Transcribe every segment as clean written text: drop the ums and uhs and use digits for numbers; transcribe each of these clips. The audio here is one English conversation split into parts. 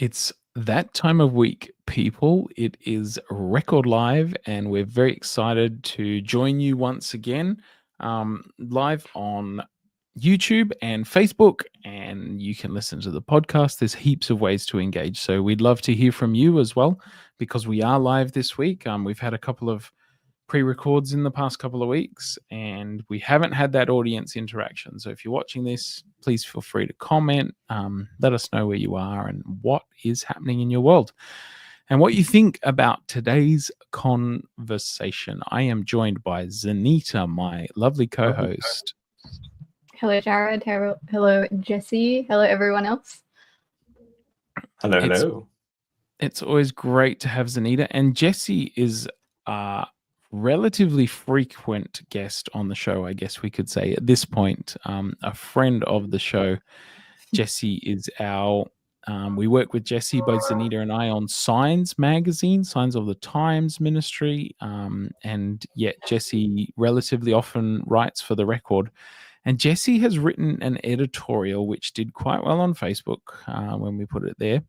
It's that time of week, people. It is Record Live, and we're very excited to join you once again live on YouTube and Facebook. And you can listen to the podcast. There's heaps of ways to engage. So we'd love to hear from you as well, because we are live this week. We've had a couple of pre-records in the past couple of weeks, and we haven't had that audience interaction. So if you're watching this, please feel free to comment. Let us know where you are and what is happening in your world and what you think about today's conversation. I am joined by Zanita, my lovely co-host. Hello, Jared. Hello, Jesse. Hello, everyone else. Hello. It's always great to have Zanita, and Jesse is relatively frequent guest on the show, I guess we could say at this point, a friend of the show. Jesse is we work with Jesse, both Zanita and I, on Signs magazine, Signs of the Times ministry, and yet Jesse relatively often writes for The Record. And Jesse has written an editorial which did quite well on Facebook when we put it there.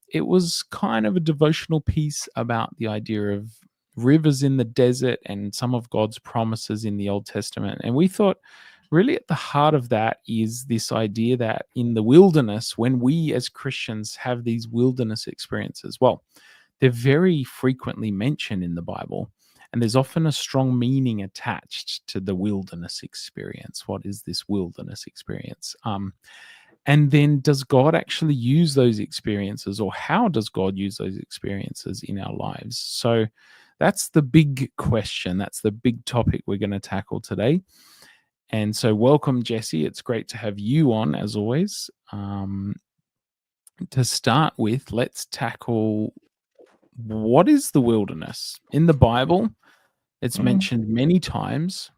It was kind of a devotional piece about the idea of rivers in the desert and some of God's promises in the Old Testament. And we thought really at the heart of that is this idea that in the wilderness, when we as Christians have these wilderness experiences, well, they're very frequently mentioned in the Bible. And there's often a strong meaning attached to the wilderness experience. What is this wilderness experience? And then does God actually use those experiences, or how does God use those experiences in our lives? So that's the big question. That's the big topic we're going to tackle today. And so welcome, Jesse. It's great to have you on, as always. To start with, let's tackle, what is the wilderness? In the Bible, it's mentioned many times.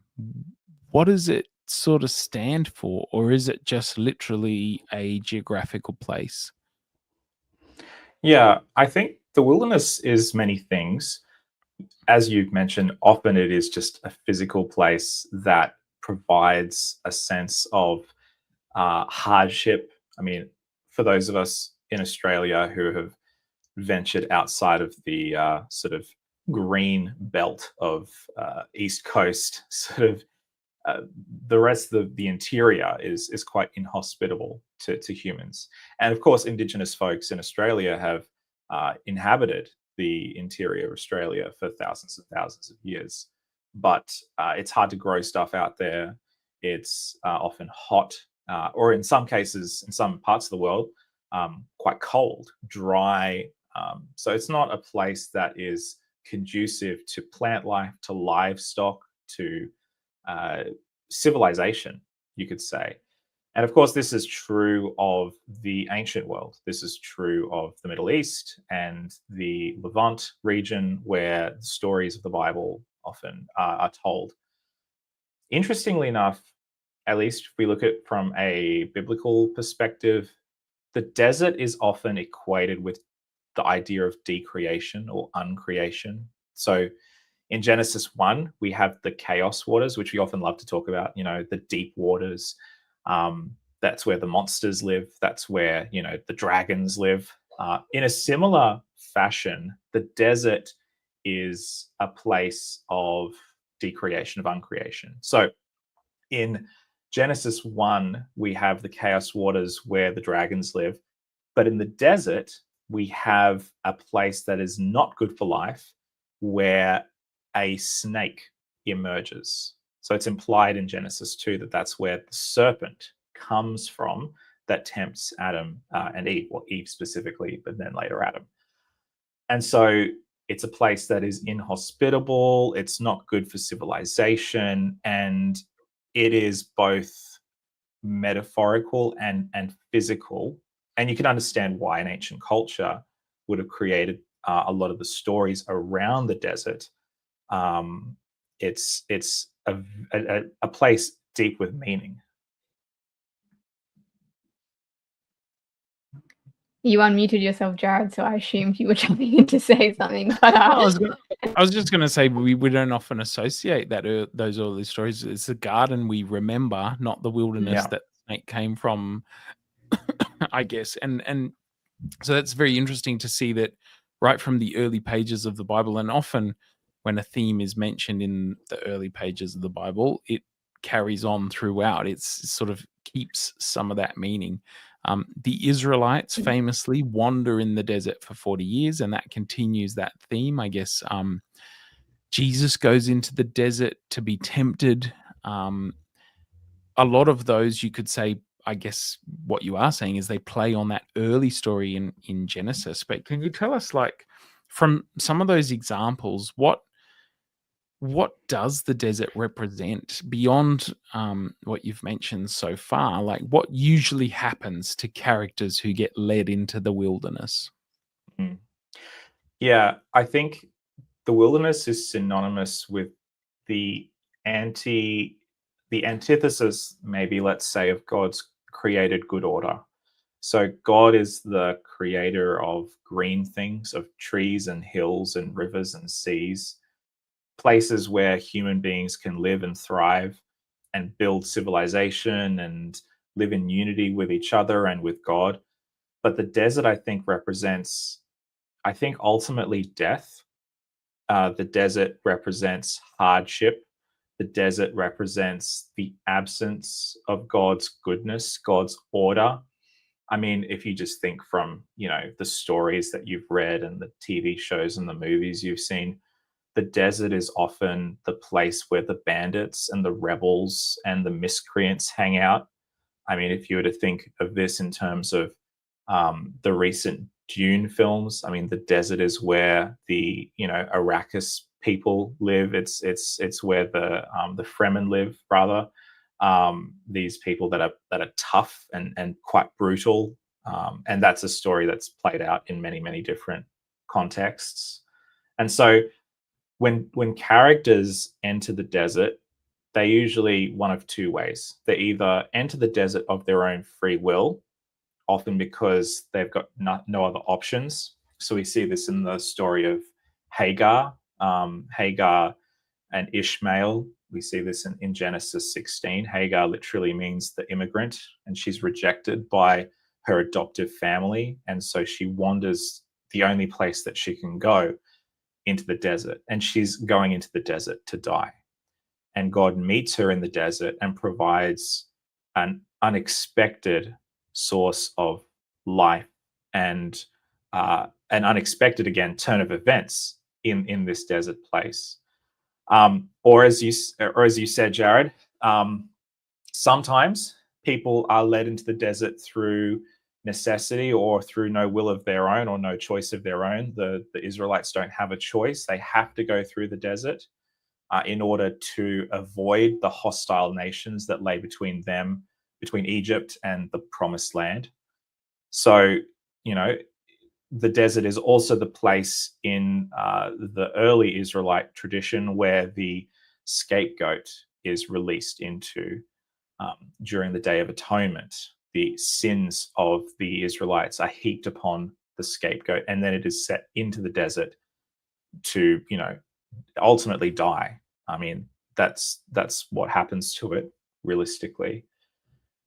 What does it sort of stand for, or is it just literally a geographical place? Yeah, I think the wilderness is many things. As you've mentioned, often it is just a physical place that provides a sense of hardship. I mean, for those of us in Australia who have ventured outside of the sort of green belt of East Coast, sort of the rest of the interior is quite inhospitable to humans. And of course, Indigenous folks in Australia have inhabited the interior of Australia for thousands and thousands of years. But it's hard to grow stuff out there. It's often hot, or in some cases, in some parts of the world, quite cold, dry. So it's not a place that is conducive to plant life, to livestock, to civilization, you could say. And of course, this is true of the ancient world. This is true of the Middle East and the Levant region, where the stories of the Bible often are told. Interestingly enough, at least if we look at it from a biblical perspective, the desert is often equated with the idea of decreation or uncreation. So in Genesis 1, we have the chaos waters, which we often love to talk about, the deep waters. That's where the monsters live. That's where, the dragons live. In a similar fashion, the desert is a place of decreation, of uncreation. So in Genesis 1, we have the chaos waters where the dragons live. But in the desert, we have a place that is not good for life, where a snake emerges. So it's implied in Genesis 2 that that's where the serpent comes from that tempts Adam and Eve, well, Eve specifically, but then later Adam. And so it's a place that is inhospitable, it's not good for civilization, and it is both metaphorical and physical. And you can understand why an ancient culture would have created a lot of the stories around the desert. It's a place deep with meaning. You unmuted yourself, Jared, so I assumed you were jumping in to say something. But I was just going to say we don't often associate those early stories. It's the garden we remember, not the wilderness that snake came from, I guess. And So that's very interesting to see that right from the early pages of the Bible, and often when a theme is mentioned in the early pages of the Bible, it carries on throughout. It sort of keeps some of that meaning. The Israelites famously wander in the desert for 40 years, and that continues that theme. I guess Jesus goes into the desert to be tempted. A lot of those, you could say, I guess what you are saying is they play on that early story in Genesis. But can you tell us, like, from some of those examples, what does the desert represent beyond what you've mentioned so far? Like, what usually happens to characters who get led into the wilderness? Mm. Yeah, I think the wilderness is synonymous with the antithesis, maybe, let's say, of God's created good order. So God is the creator of green things, of trees and hills and rivers and seas, places where human beings can live and thrive and build civilization and live in unity with each other and with God. But the desert, I think, represents, ultimately death. The desert represents hardship. The desert represents the absence of God's goodness, God's order. I mean, if you just think from, the stories that you've read and the TV shows and the movies you've seen, the desert is often the place where the bandits and the rebels and the miscreants hang out. I mean, if you were to think of this in terms of the recent Dune films, I mean, the desert is where the Arrakis people live. It's where the Fremen live, rather. These people that are tough and quite brutal, and that's a story that's played out in many, many different contexts. And so when characters enter the desert, they usually one of two ways. They either enter the desert of their own free will, often because they've got no other options. So we see this in the story of Hagar, Hagar and Ishmael. We see this in Genesis 16. Hagar literally means the immigrant, and she's rejected by her adoptive family. And so she wanders the only place that she can go, into the desert, and she's going into the desert to die. And God meets her in the desert and provides an unexpected source of life and an unexpected, again, turn of events in this desert place. Or as you said, Jared, sometimes people are led into the desert through necessity or through no will of their own or no choice of their own. The Israelites don't have a choice. They have to go through the desert in order to avoid the hostile nations that lay between Egypt and the promised land. So, the desert is also the place in the early Israelite tradition where the scapegoat is released into during the Day of Atonement. The sins of the Israelites are heaped upon the scapegoat, and then it is set into the desert to, ultimately die. I mean, that's what happens to it realistically.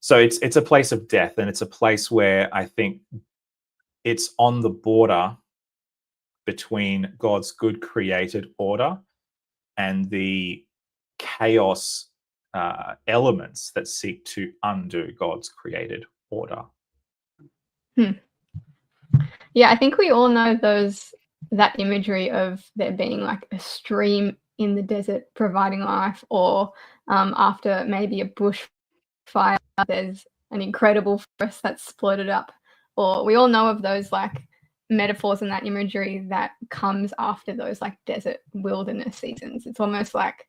So it's a place of death, and it's a place where I think it's on the border between God's good created order and the chaos elements that seek to undo God's created order. Yeah, I think we all know that imagery of there being like a stream in the desert providing life, or after maybe a bushfire, there's an incredible forest that's splitted up. Or we all know of those like metaphors and that imagery that comes after those like desert wilderness seasons. It's almost like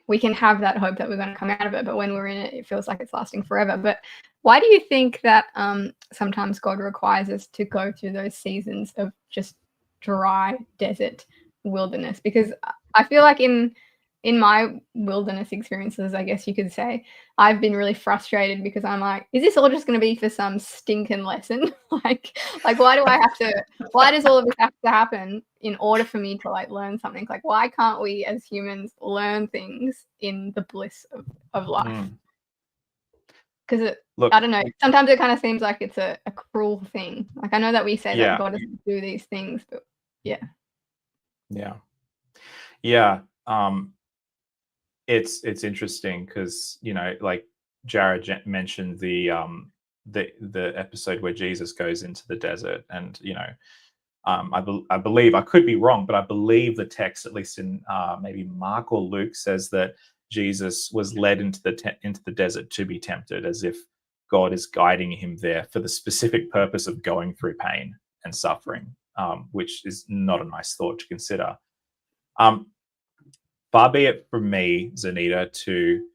we can have that hope that we're going to come out of it, but when we're in it, it feels like it's lasting forever. But why do you think that sometimes God requires us to go through those seasons of just dry desert wilderness? Because I feel like in my wilderness experiences, I guess you could say, I've been really frustrated because I'm like, is this all just going to be for some stinking lesson? like why does all of this have to happen in order for me to like learn something? Like, why can't we as humans learn things in the bliss of life? Because Look, I don't know, sometimes it kind of seems like it's a cruel thing. Like, I know that we say yeah, that God doesn't do these things, but yeah. yeah. It's interesting because, like Jared mentioned the episode where Jesus goes into the desert, and I believe, I could be wrong, but I believe the text, at least in maybe Mark or Luke, says that Jesus was led into the desert to be tempted, as if God is guiding him there for the specific purpose of going through pain and suffering, which is not a nice thought to consider. Far be it from me, Zanita, to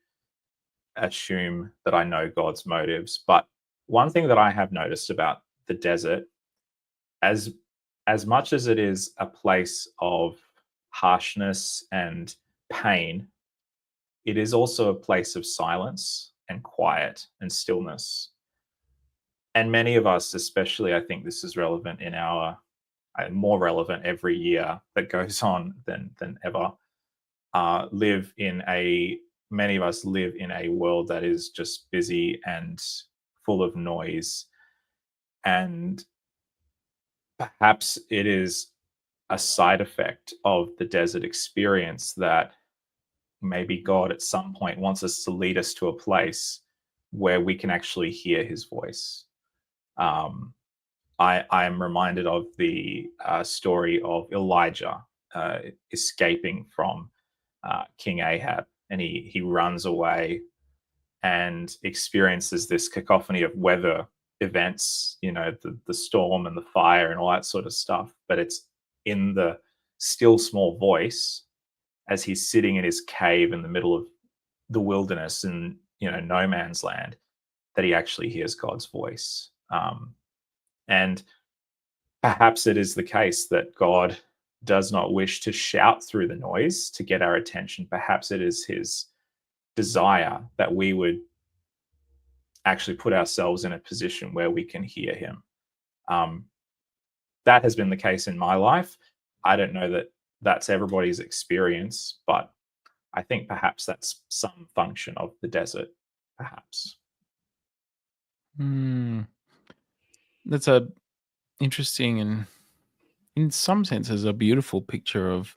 assume that I know God's motives, but one thing that I have noticed about the desert, as much as it is a place of harshness and pain, it is also a place of silence and quiet and stillness. And many of us, especially, I think this is relevant in our more relevant every year that goes on than ever, many of us live in a world that is just busy and full of noise. And perhaps it is a side effect of the desert experience that maybe God at some point wants us to lead us to a place where we can actually hear his voice. I am reminded of the story of Elijah escaping from King Ahab, and he runs away and experiences this cacophony of weather events, the storm and the fire and all that sort of stuff. But it's in the still small voice, as he's sitting in his cave in the middle of the wilderness and no man's land, that he actually hears God's voice. And perhaps it is the case that God does not wish to shout through the noise to get our attention. Perhaps it is his desire that we would actually put ourselves in a position where we can hear him. That has been the case in my life. I don't know that that's everybody's experience, but I think perhaps that's some function of the desert, perhaps. That's a interesting and, in some senses, a beautiful picture of,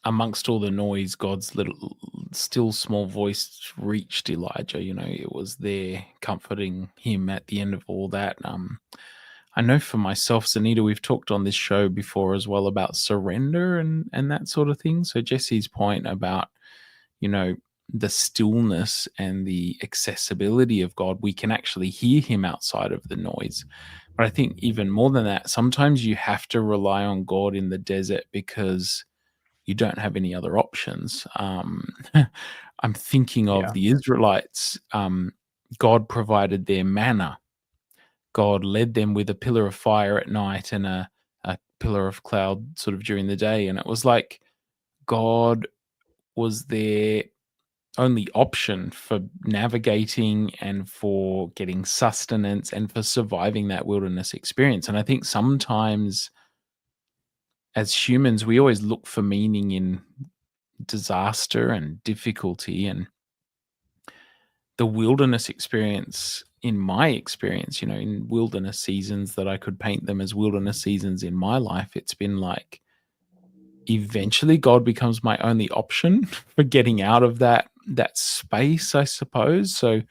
amongst all the noise, God's little still small voice reached Elijah. It was there comforting him at the end of all that. I know for myself, Zanita, we've talked on this show before as well about surrender and that sort of thing. So Jesse's point about, the stillness and the accessibility of God, we can actually hear him outside of the noise. But I think even more than that, sometimes you have to rely on God in the desert because you don't have any other options. I'm thinking of the Israelites. God provided their manna. God led them with a pillar of fire at night and a pillar of cloud sort of during the day. And it was like God was their only option for navigating and for getting sustenance and for surviving that wilderness experience. And I think sometimes as humans, we always look for meaning in disaster and difficulty, and the wilderness experience, in my experience, in wilderness seasons that I could paint them as wilderness seasons in my life, it's been like eventually God becomes my only option for getting out of that space, I suppose. So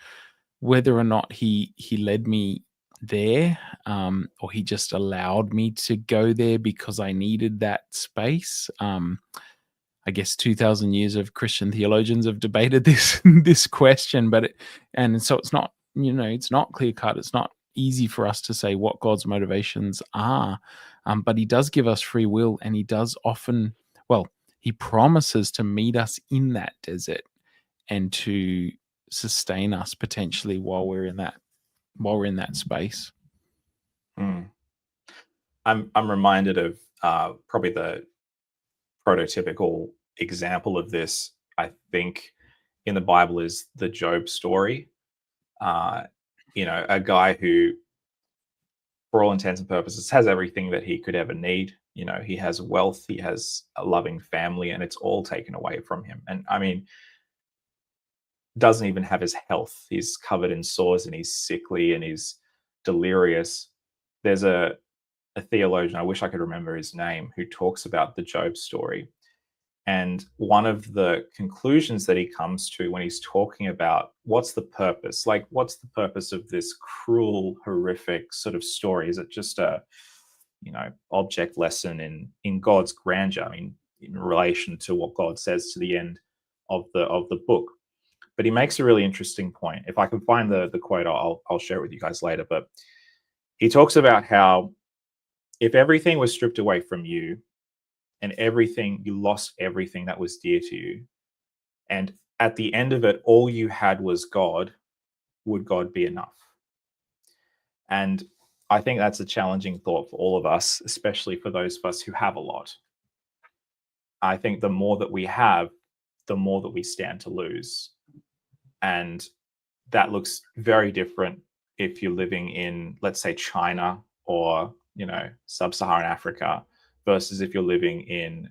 whether or not he led me there, or he just allowed me to go there because I needed that space, I guess 2,000 years of Christian theologians have debated this question, so it's not, it's not clear cut. It's not easy for us to say what God's motivations are, but he does give us free will, and he does often, he promises to meet us in that desert and to sustain us potentially while we're in that space. I'm reminded of probably the prototypical example of this, I think, in the Bible is the Job story. A guy who, for all intents and purposes, has everything that he could ever need. He has wealth, he has a loving family, and it's all taken away from him. And I mean, doesn't even have his health. He's covered in sores and he's sickly and he's delirious. There's a theologian, I wish I could remember his name, who talks about the Job story. And one of the conclusions that he comes to when he's talking about what's the purpose, like what's the purpose of this cruel, horrific sort of story? Is it just a, object lesson in God's grandeur? I mean, in relation to what God says to the end of the book. But he makes a really interesting point. If I can find the quote, I'll share it with you guys later. But he talks about how if everything was stripped away from you, and you lost everything that was dear to you, and at the end of it, all you had was God, would God be enough? And I think that's a challenging thought for all of us, especially for those of us who have a lot. I think the more that we have, the more that we stand to lose. And that looks very different if you're living in, let's say, China or, sub-Saharan Africa, versus if you're living in,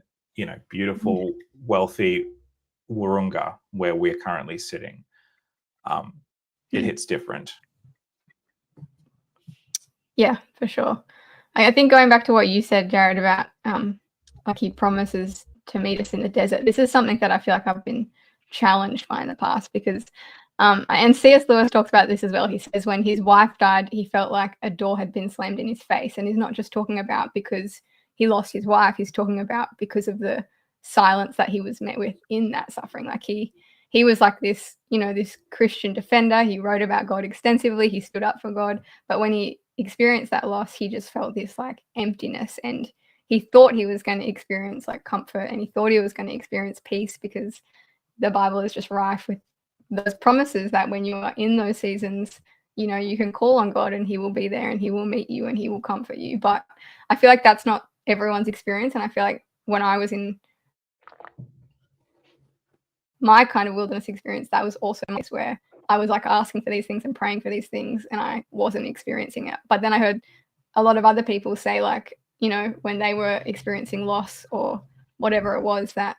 beautiful, wealthy Wurunga, where we're currently sitting. It hits different. Yeah, for sure. I think going back to what you said, Jared, about like he promises to meet us in the desert. This is something that I feel like I've been challenged by in the past, because and C.S. Lewis talks about this as well. He says when his wife died, he felt like a door had been slammed in his face. And he's not just talking about because he lost his wife, he's talking about because of the silence that he was met with in that suffering. Like he was like this, this Christian defender. He wrote about God extensively. He stood up for God. But when he experienced that loss, he just felt this like emptiness, and he thought he was going to experience like comfort, and he thought he was going to experience peace, because the Bible is just rife with those promises that when you are in those seasons, you can call on God and he will be there and he will meet you and he will comfort you. But I feel like that's not everyone's experience. And I feel like when I was in my kind of wilderness experience, that was also a place where I was like asking for these things and praying for these things, and I wasn't experiencing it. But then I heard a lot of other people say, like, when they were experiencing loss or whatever it was, that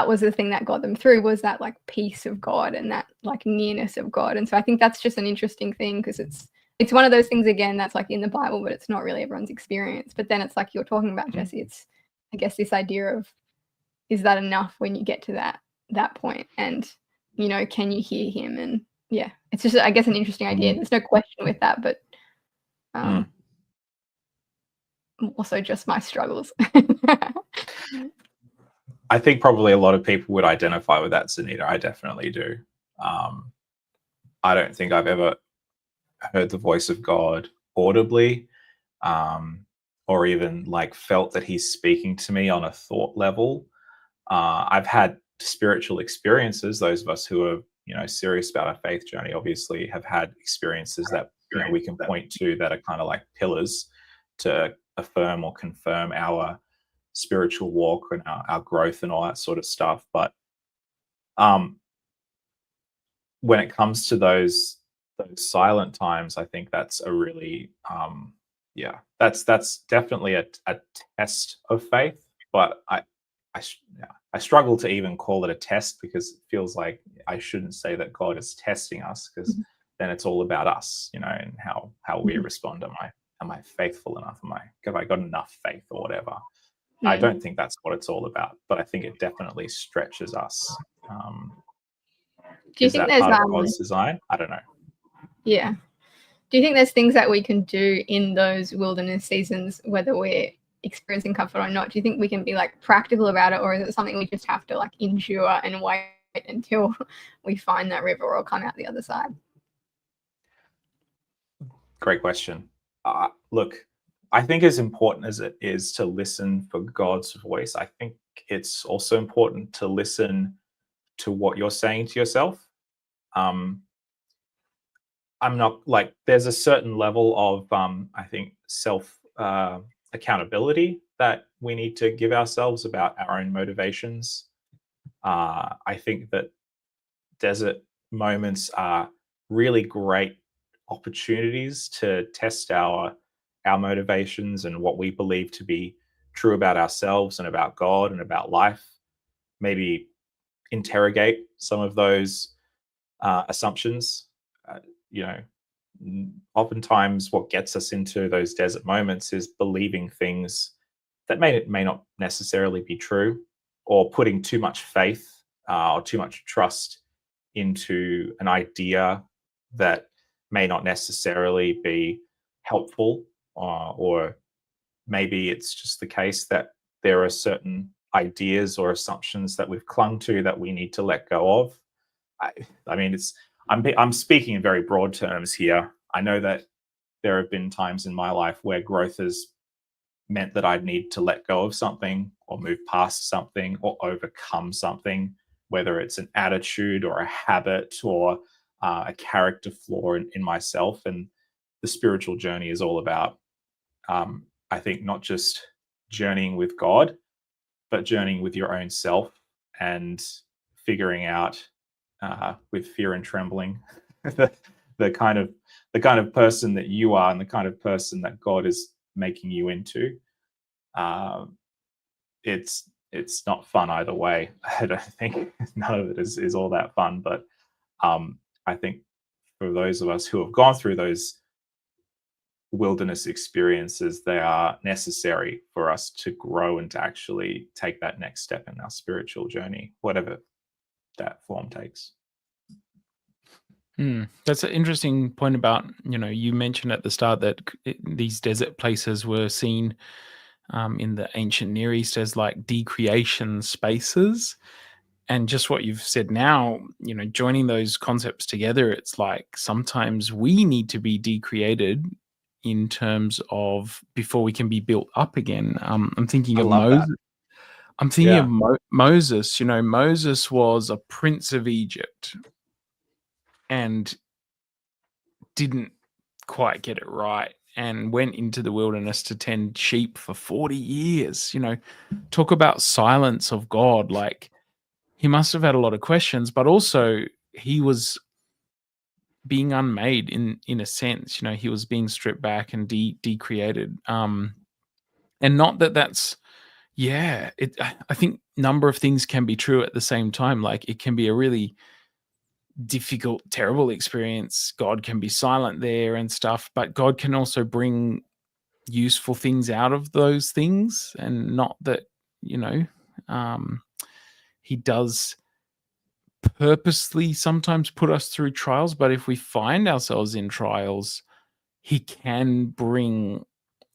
was the thing that got them through, was that like peace of God and that like nearness of God. And so I think that's just an interesting thing, because it's one of those things, again, that's like in the Bible, but it's not really everyone's experience. But then it's like you're talking about, Jesse, it's, I guess, this idea of, is that enough when you get to that point? And, can you hear him? And yeah, it's just, I guess, an interesting idea. There's no question with that, but also just my struggles. I think probably a lot of people would identify with that, Sunita. I definitely do. I don't think I've ever heard the voice of God audibly, or even like felt that he's speaking to me on a thought level. I've had spiritual experiences. Those of us who are, serious about our faith journey obviously have had experiences that we can point to that are kind of like pillars to affirm or confirm our spiritual walk and our growth and all that sort of stuff. But when it comes to those silent times, I think that's a really that's definitely a test of faith. But I struggle to even call it a test, because it feels like I shouldn't say that God is testing us, because then it's all about us, and how we respond. Am I faithful enough? Have I got enough faith or whatever? I don't think that's what it's all about, but I think it definitely stretches us. Do you think there's part of God's design? I don't know. Yeah. Do you think there's things that we can do in those wilderness seasons, whether we're experiencing comfort or not? Do you think we can be like practical about it, or is it something we just have to like endure and wait until we find that river or come out the other side? Great question. Look, I think as important as it is to listen for God's voice, I think it's also important to listen to what you're saying to yourself. I'm not like, there's a certain level of, I think, self accountability that we need to give ourselves about our own motivations. I think that desert moments are really great opportunities to test our motivations and what we believe to be true about ourselves and about God and about life. Maybe interrogate some of those assumptions. You know, oftentimes what gets us into those desert moments is believing things that may not necessarily be true, or putting too much faith or too much trust into an idea that may not necessarily be helpful, or maybe it's just the case that there are certain ideas or assumptions that we've clung to that we need to let go of. I mean, I'm speaking in very broad terms here. I know that there have been times in my life where growth has meant that I'd need to let go of something, or move past something, or overcome something, whether it's an attitude or a habit, or a character flaw in myself. And the spiritual journey is all about, I think, not just journeying with God, but journeying with your own self, and figuring out with fear and trembling the kind of person that you are, and the kind of person that God is making you into. It's not fun either way. I don't think none of it is all that fun, but I think for those of us who have gone through those wilderness experiences, they are necessary for us to grow and to actually take that next step in our spiritual journey, whatever that form takes. That's an interesting point about, you mentioned at the start that these desert places were seen in the ancient Near East as like decreation spaces. And just what you've said now, joining those concepts together, it's like sometimes we need to be decreated in terms of before we can be built up again. I'm thinking I of love Moses. that. I'm thinking Yeah. of Moses. Moses was a prince of Egypt and didn't quite get it right, and went into the wilderness to tend sheep for 40 years. Talk about silence of God. Like, he must have had a lot of questions, but also he was being unmade in a sense. He was being stripped back and decreated. And not that's, I think number of things can be true at the same time. Like, it can be a really difficult, terrible experience. God can be silent there and stuff, but God can also bring useful things out of those things. And not that, he does purposely sometimes put us through trials, but if we find ourselves in trials, he can bring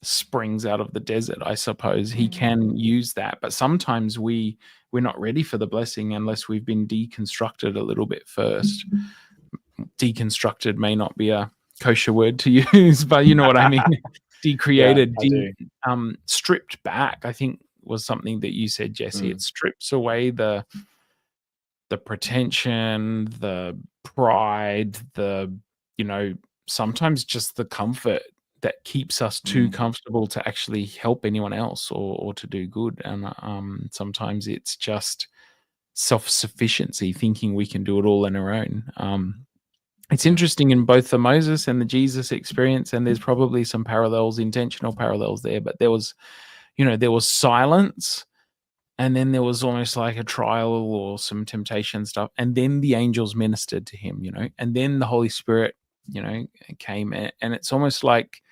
springs out of the desert, I suppose. He can use that, but sometimes we're not ready for the blessing unless we've been deconstructed a little bit first. Deconstructed may not be a kosher word to use, but you know what I mean. Decreated, stripped back, I think was something that you said, Jesse. It strips away the pretension, the pride, sometimes just the comfort that keeps us too comfortable to actually help anyone else or to do good. And sometimes it's just self-sufficiency, thinking we can do it all on our own. It's interesting in both the Moses and the Jesus experience, and there's probably some parallels, intentional parallels there, but there was silence, and then there was almost like a trial or some temptation stuff, and then the angels ministered to him, and then the Holy Spirit, came, and it's almost like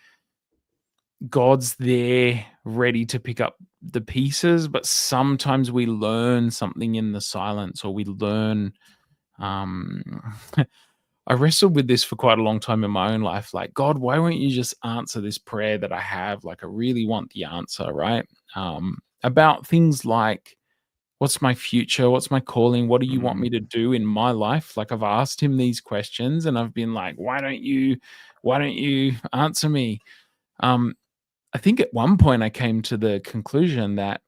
God's there ready to pick up the pieces, but sometimes we learn something in the silence, or we learn I wrestled with this for quite a long time in my own life. Like, God, why won't you just answer this prayer that I have? Like, I really want the answer, right? About things like, what's my future? What's my calling? What do you want me to do in my life? Like, I've asked him these questions, and I've been like, why don't you answer me? I think at one point I came to the conclusion that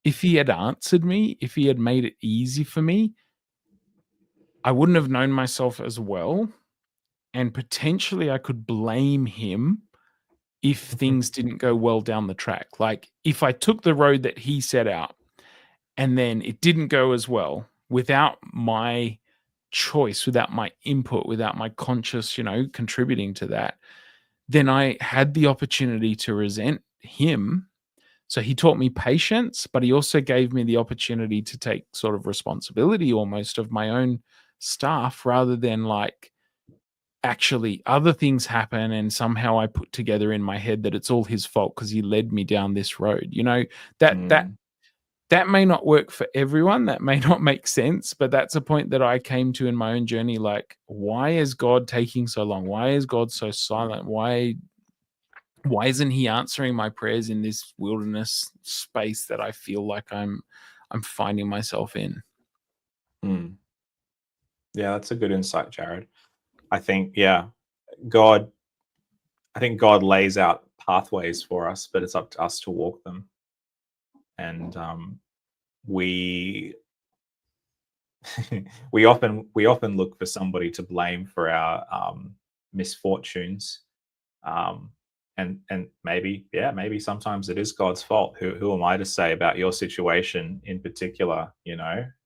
if he had answered me, if he had made it easy for me, I wouldn't have known myself as well. And potentially I could blame him if things didn't go well down the track. Like, if I took the road that he set out and then it didn't go as well, without my choice, without my input, without my conscious, contributing to that, then I had the opportunity to resent him. So he taught me patience, but he also gave me the opportunity to take sort of responsibility almost of my own stuff, rather than like actually other things happen and somehow I put together in my head that it's all his fault because he led me down this road. That may not work for everyone. That may not make sense, but that's a point that I came to in my own journey. Like, why is God taking so long? Why is God so silent? Why isn't he answering my prayers in this wilderness space that I feel like I'm finding myself in? Yeah, that's a good insight, Jared. I think, God lays out pathways for us, but it's up to us to walk them. And we we often look for somebody to blame for our misfortunes, and maybe sometimes it is God's fault. Who am I to say about your situation in particular?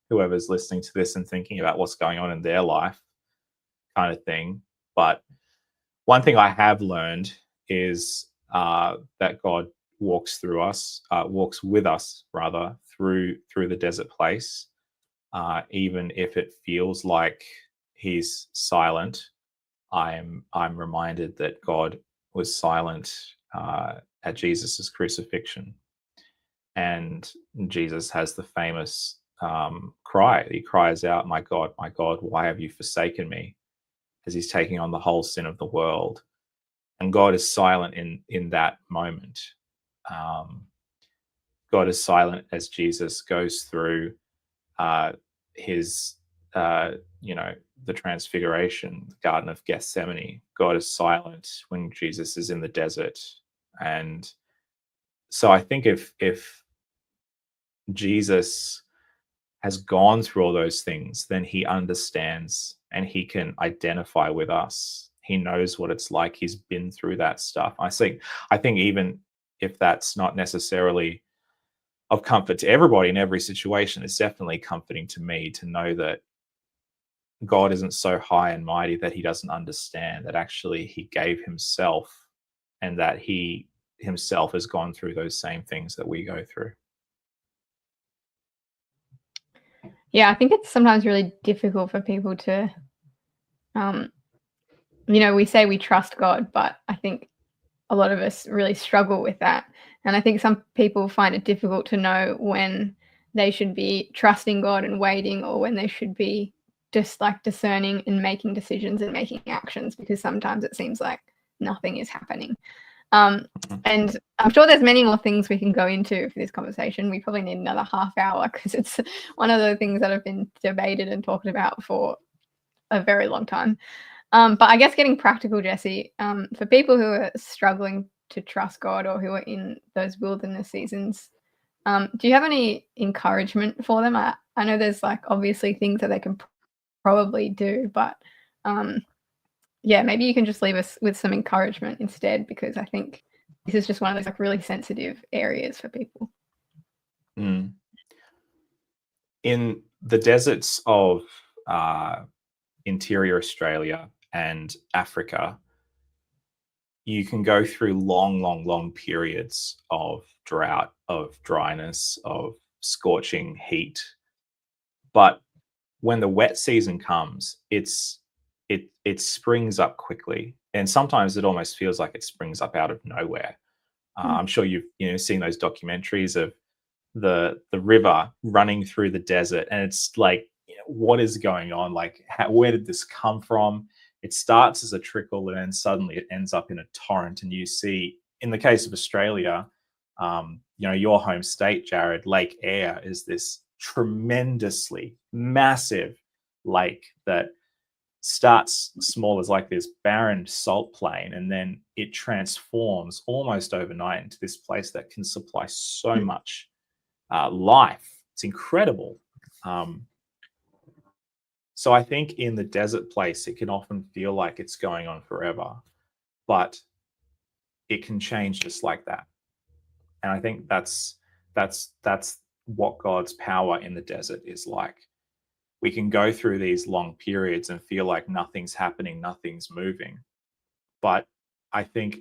Whoever's listening to this and thinking about what's going on in their life, kind of thing. But one thing I have learned is that God walks with us rather through the desert place, even if it feels like he's silent. I'm reminded that God was silent at Jesus's crucifixion, and Jesus has the famous cry. He cries out, my God, why have you forsaken me?" as he's taking on the whole sin of the world. And God is silent in that moment. God is silent as Jesus goes through his, the transfiguration, the Garden of Gethsemane. God is silent when Jesus is in the desert. And so I think if Jesus has gone through all those things, then he understands and he can identify with us. He knows what it's like. He's been through that stuff. I think even if that's not necessarily of comfort to everybody in every situation, it's definitely comforting to me to know that God isn't so high and mighty that he doesn't understand, that actually he gave himself, and that he himself has gone through those same things that we go through. Yeah, I think it's sometimes really difficult for people to, we say we trust God, but I think a lot of us really struggle with that. And I think some people find it difficult to know when they should be trusting God and waiting, or when they should be just like discerning and making decisions and making actions, because sometimes it seems like nothing is happening. And I'm sure there's many more things we can go into for this conversation. We probably need another half hour, because it's one of the things that have been debated and talked about for a very long time. But I guess getting practical, Jesse, for people who are struggling to trust God, or who are in those wilderness seasons, do you have any encouragement for them? I know there's like obviously things that they can probably do, but maybe you can just leave us with some encouragement instead, because I think this is just one of those like really sensitive areas for people. In the deserts of interior Australia and Africa, you can go through long periods of drought, of dryness, of scorching heat. But when the wet season comes, it springs up quickly, and sometimes it almost feels like it springs up out of nowhere. I'm sure you've seen those documentaries of the river running through the desert, and it's like, what is going on? Like, where did this come from? It starts as a trickle, and then suddenly it ends up in a torrent. And you see, in the case of Australia, your home state, Jared, Lake Eyre is this tremendously massive lake that starts small as like this barren salt plain, and then it transforms almost overnight into this place that can supply so much life. It's incredible. So I think in the desert place, it can often feel like it's going on forever, but it can change just like that. And I think that's what God's power in the desert is like. We can go through these long periods and feel like nothing's happening, nothing's moving. But I think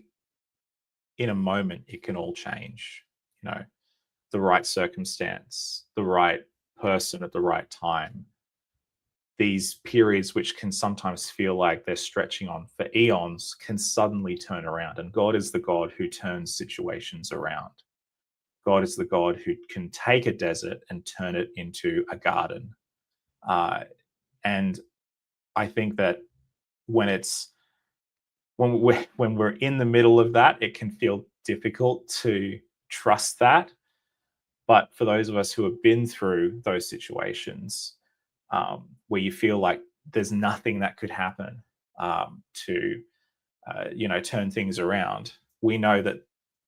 in a moment, it can all change. The right circumstance, the right person at the right time, these periods, which can sometimes feel like they're stretching on for eons, can suddenly turn around. And God is the God who turns situations around. God is the God who can take a desert and turn it into a garden. And I think that when we're in the middle of that, it can feel difficult to trust that. But for those of us who have been through those situations, where you feel like there's nothing that could happen to turn things around, we know that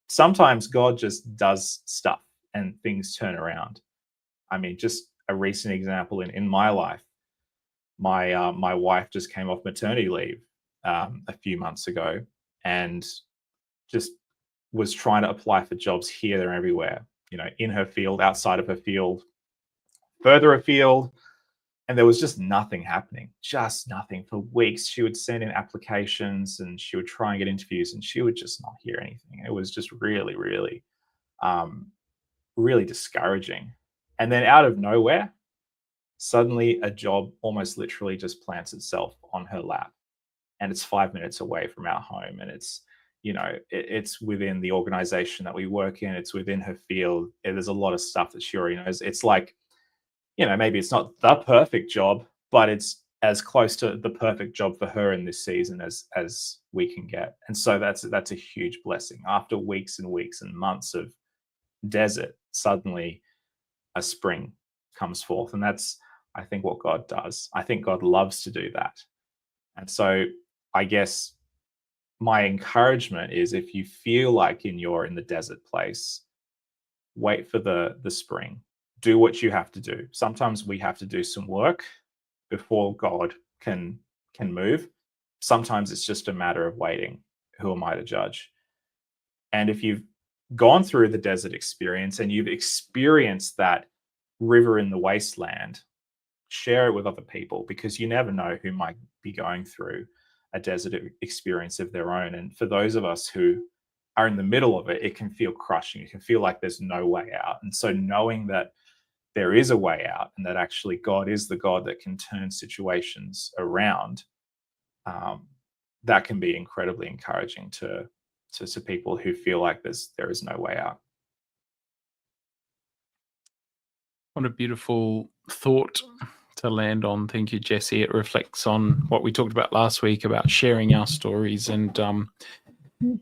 sometimes God just does stuff and things turn around. I mean, just a recent example in my life, my wife just came off maternity leave a few months ago, and just was trying to apply for jobs here, there, and everywhere, in her field, outside of her field, further afield. And there was just nothing happening, just nothing. For weeks, she would send in applications and she would try and get interviews, and she would just not hear anything. It was just really, really, really discouraging. And then out of nowhere, suddenly a job almost literally just plants itself on her lap. And it's 5 minutes away from our home. And it's, it's within the organization that we work in. It's within her field. There's a lot of stuff that she already knows. It's like, maybe it's not the perfect job, but it's as close to the perfect job for her in this season as we can get. And so that's a huge blessing. After weeks and weeks and months of desert, suddenly a spring comes forth. And that's, I think, what God does. I think God loves to do that. And so I guess my encouragement is, if you feel like you're in the desert place, wait for the spring. Do what you have to do. Sometimes we have to do some work before God can move. Sometimes it's just a matter of waiting. Who am I to judge? And if you've gone through the desert experience and you've experienced that river in the wasteland, share it with other people, because you never know who might be going through a desert experience of their own. And for those of us who are in the middle of it, it can feel crushing. It can feel like there's no way out. And so knowing that there is a way out, and that actually God is the God that can turn situations around, that can be incredibly encouraging to people who feel like there is no way out. What a beautiful thought to land on. Thank you, Jesse. It reflects on what we talked about last week about sharing our stories, and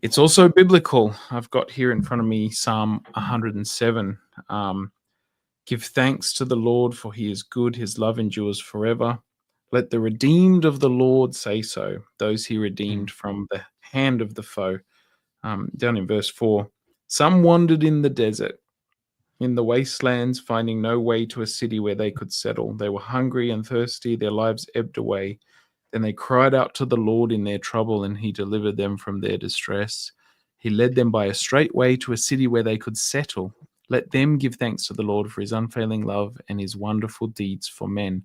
it's also biblical. I've got here in front of me Psalm 107. Give thanks to the Lord, for he is good. His love endures forever. Let the redeemed of the Lord say so, those he redeemed from the hand of the foe. Down in verse 4, some wandered in the desert, in the wastelands, finding no way to a city where they could settle. They were hungry and thirsty, their lives ebbed away. Then they cried out to the Lord in their trouble, and he delivered them from their distress. He led them by a straight way to a city where they could settle. Let them give thanks to the Lord for his unfailing love and his wonderful deeds for men.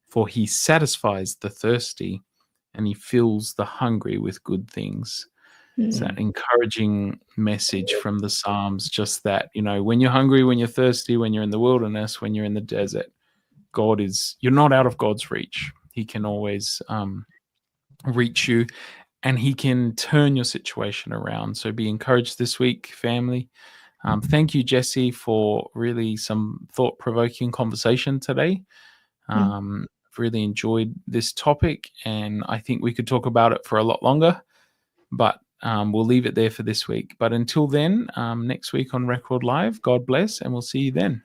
For he satisfies the thirsty, and he fills the hungry with good things. It's that encouraging message from the Psalms, just that, when you're hungry, when you're thirsty, when you're in the wilderness, when you're in the desert, you're not out of God's reach. He can always reach you, and he can turn your situation around. So be encouraged this week, family. Thank you, Jesse, for really some thought-provoking conversation today. I've really enjoyed this topic, and I think we could talk about it for a lot longer, but we'll leave it there for this week. But until then, next week on Record Live, God bless, and we'll see you then.